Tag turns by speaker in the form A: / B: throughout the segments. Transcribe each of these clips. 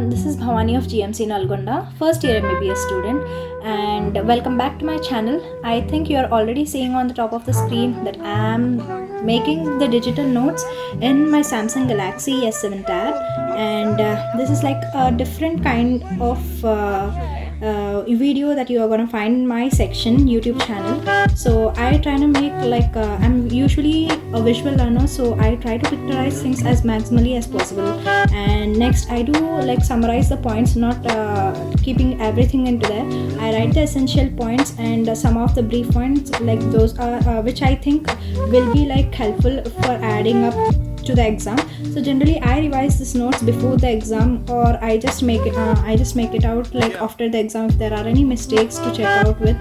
A: This is Bhavani of GMC Nalgonda, first year MBBS student, and welcome back to my channel. I think you are already seeing on the top of the screen that I am making the digital notes in my Samsung Galaxy S7 tab, and this is like a different kind of video that you are gonna find in my section YouTube channel. So I try to make like I'm usually a visual learner, so I try to pictorize things as maximally as possible, and next I do like summarize the points, not keeping everything into there. I write the essential points and some of the brief points, like those are which I think will be like helpful for adding up to the exam. So generally I revise these notes before the exam, or I just make it out like after the exam if there are any mistakes to check out with.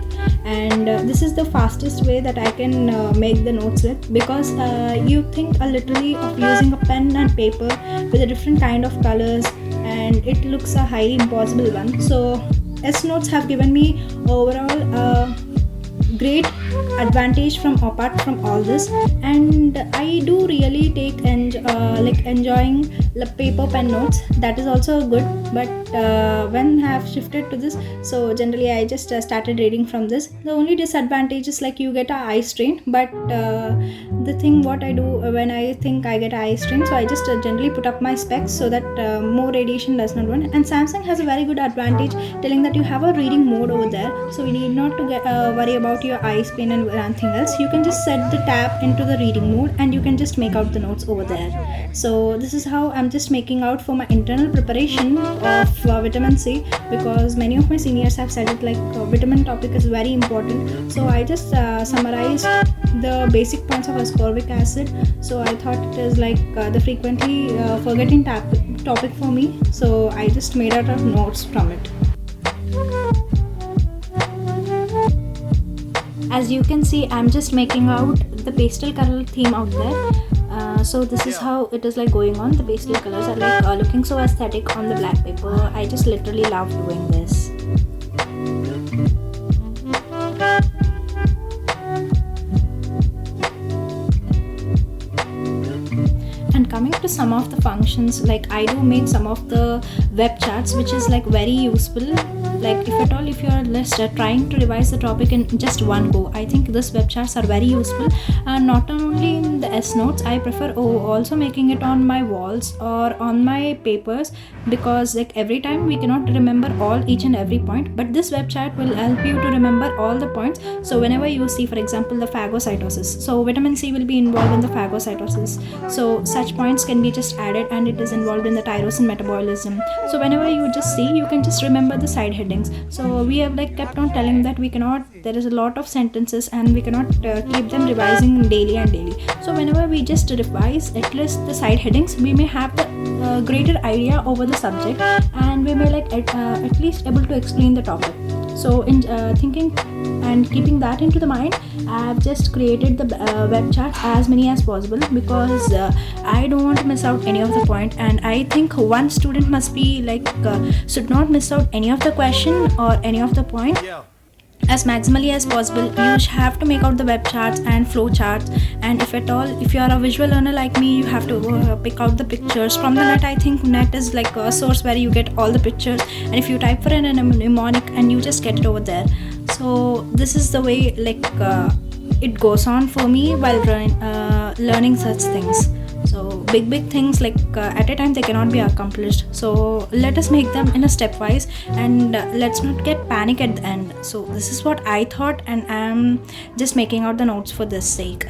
A: And this is the fastest way that I can make the notes with, because you think literally of using a pen and paper with a different kind of colors, and it looks a highly impossible one. So S notes have given me overall great advantage from apart from all this, and I do really take and like enjoying the paper pen notes. That is also good, but when I have shifted to this, so generally I just started reading from this. The only disadvantage is like you get a eye strain, but the thing what I do when I think I get eye strain, so I just generally put up my specs so that more radiation does not run. And Samsung has a very good advantage telling that you have a reading mode over there, so you need not to get worry about your eyes pain and anything else. You can just set the tab into the reading mode and you can just make out the notes over there. So this is how I'm just making out for my internal preparation of vitamin C, because many of my seniors have said it like vitamin topic is very important. So I just summarized the basic points of ascorbic acid. So I thought it is like the frequently forgetting topic for me, so I just made out of notes from it. As you can see, I'm just making out the pastel color theme out there. So this is how it is like going on. The pastel colors are like looking so aesthetic on the black paper. I just literally love doing this. And coming to some of the functions, like I do make some of the web charts, which is like very useful. Like if you are just trying to revise the topic in just one go, I think this web charts are very useful. Not only in the S notes, I prefer also making it on my walls or on my papers, because like every time we cannot remember each and every point, but this web chart will help you to remember all the points. So whenever you see, for example, the phagocytosis, so vitamin C will be involved in the phagocytosis, so such points can be just added, and it is involved in the tyrosine metabolism. So whenever you just see, you can just remember the side headings. So we have like kept on telling that there is a lot of sentences and we cannot keep them revising daily and daily. So whenever we just revise at least the side headings, we may have the greater idea over the subject, and we may like at least able to explain the topic. So in thinking and keeping that into the mind, I have just created the web chart as many as possible, because I don't want to miss out any of the point, and I think one student must be like should not miss out any of the question or any of the point. As maximally as possible, you have to make out the web charts and flow charts, and if at all, if you are a visual learner like me, you have to pick out the pictures from the net. I think net is like a source where you get all the pictures, and if you type for a mnemonic and you just get it over there. So this is the way like it goes on for me while learning such things. So big things like at a time they cannot be accomplished, so let us make them in a stepwise, and let's not get panic at the end. So this is what I thought, and I'm just making out the notes for this sake.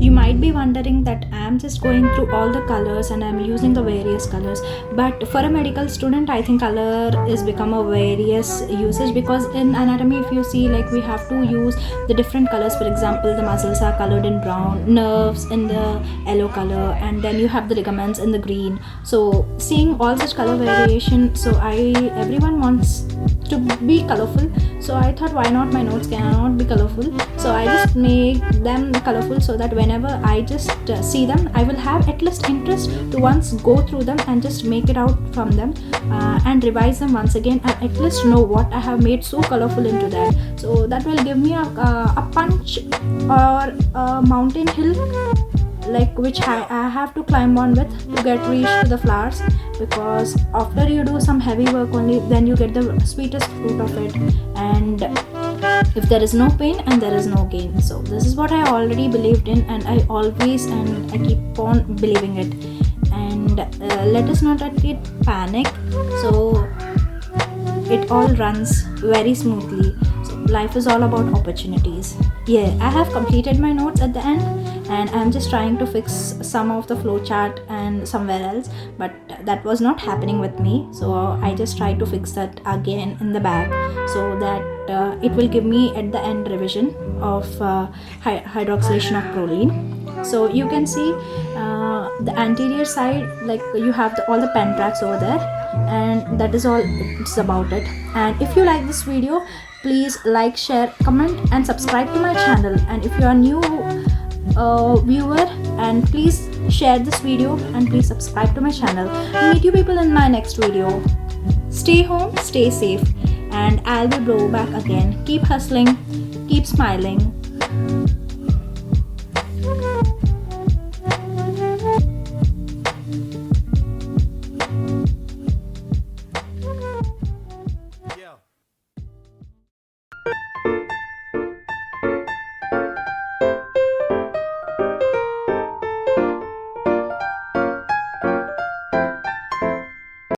A: You might be wondering that I'm just going through all the colors and I'm using the various colors, but for a medical student, I think color is become a various usage, because in anatomy, if you see, like we have to use the different colors. For example, the muscles are colored in brown, nerves in the yellow color, and then you have the ligaments in the green. So seeing all such color variation, so everyone wants to be colorful, so I thought why not my notes cannot be colorful. So I just make them colorful so that whenever I just see them, I will have at least interest to once go through them and just make it out from them and revise them once again, and at least know what I have made so colorful into that. So that will give me a punch or a mountain hill like which I have to climb on with to get reach to the flowers, because after you do some heavy work only, then you get the sweetest fruit of it. And if there is no pain and there is no gain. So this is what I already believed in, and I always and I keep on believing it. And let us not get panic. So it all runs very smoothly. So life is all about opportunities. Yeah, I have completed my notes at the end, and I'm just trying to fix some of the flowchart and somewhere else, but that was not happening with me. So I just try to fix that again in the back, so that it will give me at the end revision of hydroxylation of proline. So you can see the anterior side, like you have all the pen tracks over there, and that is all it's about it. And if you like this video, please like, share, comment and subscribe to my channel. And if you are new viewer, and please share this video and please subscribe to my channel. Meet you people in my next video. Stay home, stay safe, and I'll be back again. Keep hustling, keep smiling.